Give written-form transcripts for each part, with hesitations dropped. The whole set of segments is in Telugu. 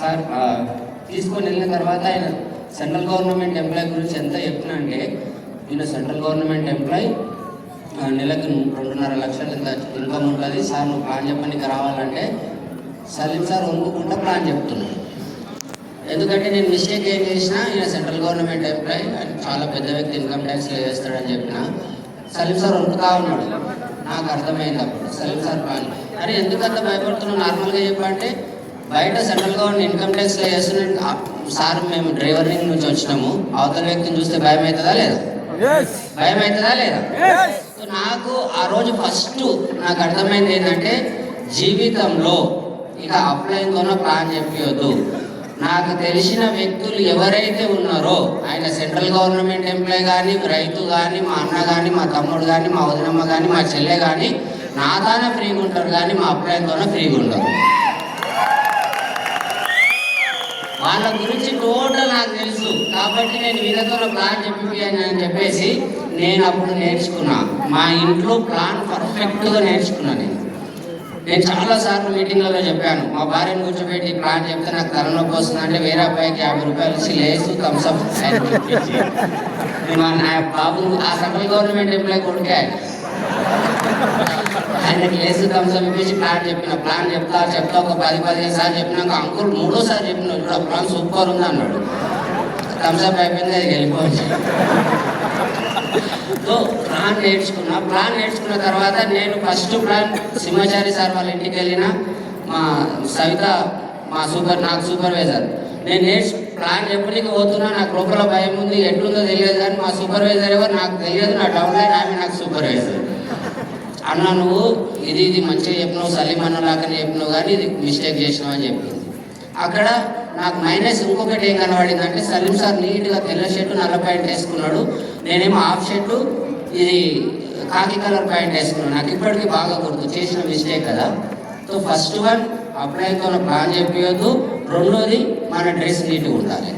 సార్ తీసుకొని వెళ్ళిన తర్వాత ఆయన సెంట్రల్ గవర్నమెంట్ ఎంప్లాయ్ గురించి ఎంత చెప్తున్నా అంటే, ఈయన సెంట్రల్ గవర్నమెంట్ ఎంప్లాయ్, నెలకు 2.5 లక్షలు ఇన్కమ్ ఉంటుంది సార్, నువ్వు ప్లాన్ చెప్పడానికి రావాలంటే సలీం సార్ వండుకుంటా ప్లాన్ చెప్తున్నాడు. ఎందుకంటే నేను మిస్టేక్ ఏం చేసినా, ఈయన సెంట్రల్ గవర్నమెంట్ ఎంప్లాయ్, చాలా పెద్ద వ్యక్తి, ఇన్కమ్ ట్యాక్స్లో చేస్తాడని చెప్పిన సలీం సార్ వండుతా ఉన్నాడు. నాకు అర్థమైంది అప్పుడు సలీం సార్ ప్లాన్. అరే ఎందుకంత భయపడుతున్నావు, నార్మల్గా చెప్పంటే బయట సెంట్రల్ గవర్నమెంట్ ఇన్కమ్ ట్యాక్స్లో చేస్తున్న సార్, మేము డ్రైవరింగ్ నుంచి వచ్చినాము, అవతల వ్యక్తిని చూస్తే భయం అవుతుందా లేదా? భయం అవుతుందా లేదా? నాకు ఆ రోజు ఫస్ట్ నాకు అర్థమైంది ఏంటంటే, జీవితంలో ఇక అప్లైన్తోనే ప్లాన్ చెప్పొద్దు. నాకు తెలిసిన వ్యక్తులు ఎవరైతే ఉన్నారో, ఆయన సెంట్రల్ గవర్నమెంట్ ఎంప్లాయ్ కానీ, రైతు కానీ, మా అన్న కానీ, మా తమ్ముడు కానీ, మా వదినమ్మ కానీ, మా చెల్లె కానీ నాతోనే ఫ్రీగా ఉంటారు, కానీ మా అప్లైన్తోనే ఫ్రీగా ఉండరు. వాళ్ళ గురించి టోటల్ నాకు తెలుసు. కాబట్టి నేను వీళ్ళతో ప్లాన్ అని చెప్పేసి నేను అప్పుడు నేర్చుకున్నా. మా ఇంట్లో ప్లాన్ పర్ఫెక్ట్గా నేర్చుకున్నాను. నేను చాలాసార్లు మీటింగ్లలో చెప్పాను, మా భార్యను కూర్చోబెట్టి ప్లాన్ చెప్తే నాకు తలనొప్పి వస్తుంది అంటే, వేరే అబ్బాయికి 50 రూపాయలు ఇచ్చి లేసు థమ్స్అప్ బాబు, ఆ సెంట్రల్ గవర్నమెంట్ ఎంప్లాయ్ కొడుకే, ఆయనకి లేసు థమ్స్అప్ ఇప్పించి ప్లాన్ చెప్తా ఒక 10-15 సార్లు చెప్పినాక, అంకుల్ 3ఓసారి చెప్పిన ఇప్పుడు ప్లాన్ సూపర్ ఉంది అన్నాడు. థమ్స్అప్ అయిపోయింది, అది వెళ్ళిపోవచ్చు. సో ప్లాన్ నేర్చుకున్న తర్వాత నేను ఫస్ట్ ప్లాన్ సింహాచారి సార్ వాళ్ళ ఇంటికి వెళ్ళిన, మా సవిత నాకు సూపర్వైజర్, నేను ప్లాన్ చెప్పడానికి పోతున్నా, నాకు లోపల భయం ఉంది, ఎట్లుందో తెలియదు, కానీ మా సూపర్వైజర్ ఎవరు నాకు తెలియదు, నా డౌన్ లైన్ ఆమె నాకు సూపర్వైజర్. అన్న నువ్వు ఇది మంచిగా చెప్పినావు, సలీం అన్నలాగానే చెప్పినావు, కానీ ఇది మిస్టేక్ చేసినావు అని చెప్పింది. అక్కడ నాకు మైనస్ ఇంకొకటి ఏం కనబడింది అంటే, సలీం సార్ నీట్గా తెల్ల షర్టు నల్ల ప్యాంట్ వేసుకున్నాడు, నేనేమో హాఫ్ షర్టు ఇది కాకి కలర్ ప్యాంట్ వేసుకున్నాను. నాకు ఇప్పటికీ బాగా గుర్తు, చేసిన మిస్టేక్ కదా. సో ఫస్ట్ వన్ అప్లైతో ప్లాన్ చెప్పొద్దు, రెండోది మన డ్రెస్ నీట్గా ఉండాలి.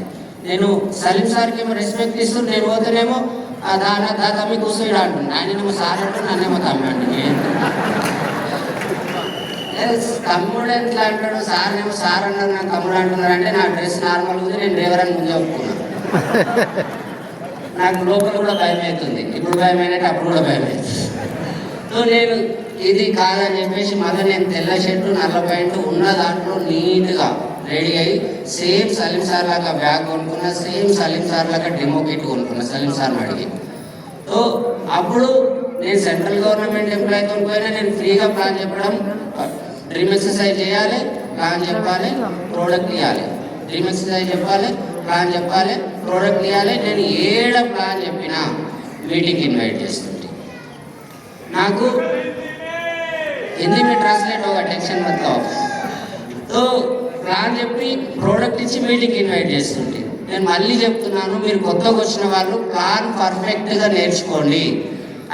నేను సలీం సార్కి ఏమో రెస్పెక్ట్ ఇస్తూ నేను పోతేనేమో దా తమ్మి కూర్చోడు అంటున్నాను, ఆయనేమో సార్ అంటూ నన్నేమో తమ్మి అంటుంది. తమ్ముడు ఎట్లా అంటాడు, సార్ ఏమో సార్ అన్నారు, నాకు తమ్ముడు అంటున్నారు అంటే నా డ్రెస్ నార్మల్ ఉంది, నేను డ్రైవర్ అని ముందు చెప్పుకున్నాను. నాకు లోపల కూడా భయం అవుతుంది, ఇప్పుడు భయం అయినట్టు అప్పుడు కూడా భయం అవుతుంది. సో నేను ఇది కాదని చెప్పేసి మళ్ళీ నేను తెల్ల షర్టు నల్ల ప్యాంటు ఉన్న దాంట్లో నీట్గా రెడీ అయ్యి, సేమ్ సలీం సార్ లాగా బ్యాగ్ కొనుక్కున్నా, సేమ్ సలీం సార్ లాగా డెమో కిట్ కొనుక్కున్నా సలీం సార్ని అడిగి. సో అప్పుడు నేను సెంట్రల్ గవర్నమెంట్ ఎంప్లాయ్తో పోయినా నేను ఫ్రీగా ప్లాన్ చెప్పడం, డ్రీమ్ ఎక్సర్సైజ్ చేయాలి, ప్లాన్ చెప్పాలి, ప్రోడక్ట్ ఇవ్వాలి. డ్రీమ్ ఎక్సర్సైజ్ చెప్పాలి, ప్లాన్ చెప్పాలి, ప్రోడక్ట్ ఇవ్వాలి. నేను ఏడ ప్లాన్ చెప్పినా మీటింగ్కి ఇన్వైట్ చేస్తుంటే, నాకు హిందీ में ट्रांसलेट होगा, टेंशन मत लो. तो ప్లాన్ చెప్పి ప్రోడక్ట్ ఇచ్చి మీటింగ్కి ఇన్వైట్ చేస్తుంటే, నేను మళ్ళీ చెప్తున్నాను, మీరు కొత్తగా వచ్చిన వాళ్ళు ప్లాన్ పర్ఫెక్ట్గా నేర్చుకోండి.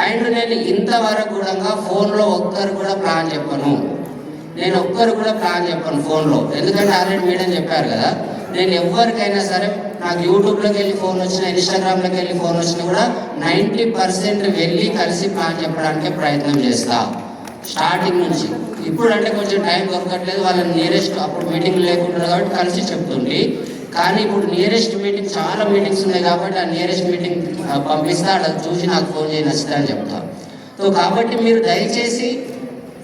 అండ్ నేను ఇంతవరకు కూడా ఫోన్లో ఒక్కరు కూడా ప్లాన్ చెప్పను, ఫోన్లో. ఎందుకంటే ఆల్రెడీ మీడియం చెప్పారు కదా, నేను ఎవరికైనా సరే నాకు యూట్యూబ్లోకి వెళ్ళి ఫోన్ వచ్చినా, ఇన్స్టాగ్రామ్లోకి వెళ్ళి ఫోన్ వచ్చినా కూడా 90% వెళ్ళి కలిసి ప్లాన్ చెప్పడానికే ప్రయత్నం చేస్తా స్టార్టింగ్ నుంచి. ఇప్పుడు అంటే కొంచెం టైం దొరకట్లేదు, వాళ్ళని నియరెస్ట్, అప్పుడు మీటింగ్ లేకుండా కాబట్టి కలిసి చెప్తుంది. కానీ ఇప్పుడు నియరెస్ట్ మీటింగ్ చాలా మీటింగ్స్ ఉన్నాయి కాబట్టి ఆ నియరెస్ట్ మీటింగ్ పంపిస్తా, అది చూసి నాకు ఫోన్ చేసి నచ్చితే అని చెప్తా. సో కాబట్టి మీరు దయచేసి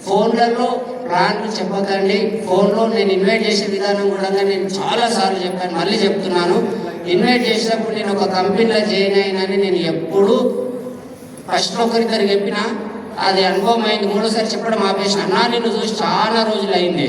ఫోన్లలో ప్లాన్లు చెప్పకండి. ఫోన్లో నేను ఇన్వైట్ చేసే విధానం కూడా నేను చాలాసార్లు చెప్పాను, మళ్ళీ చెప్తున్నాను. ఇన్వైట్ చేసినప్పుడు నేను ఒక కంపెనీలో జాయిన్ అయినని నేను ఎప్పుడు ఫస్ట్ ఒకరిద్దరు చెప్పినా, అది అనుభవం అయింది. 3ఓసారి చెప్పడం ఆపేసిన. అన్నా నిన్ను చూసి చాలా రోజులు అయింది.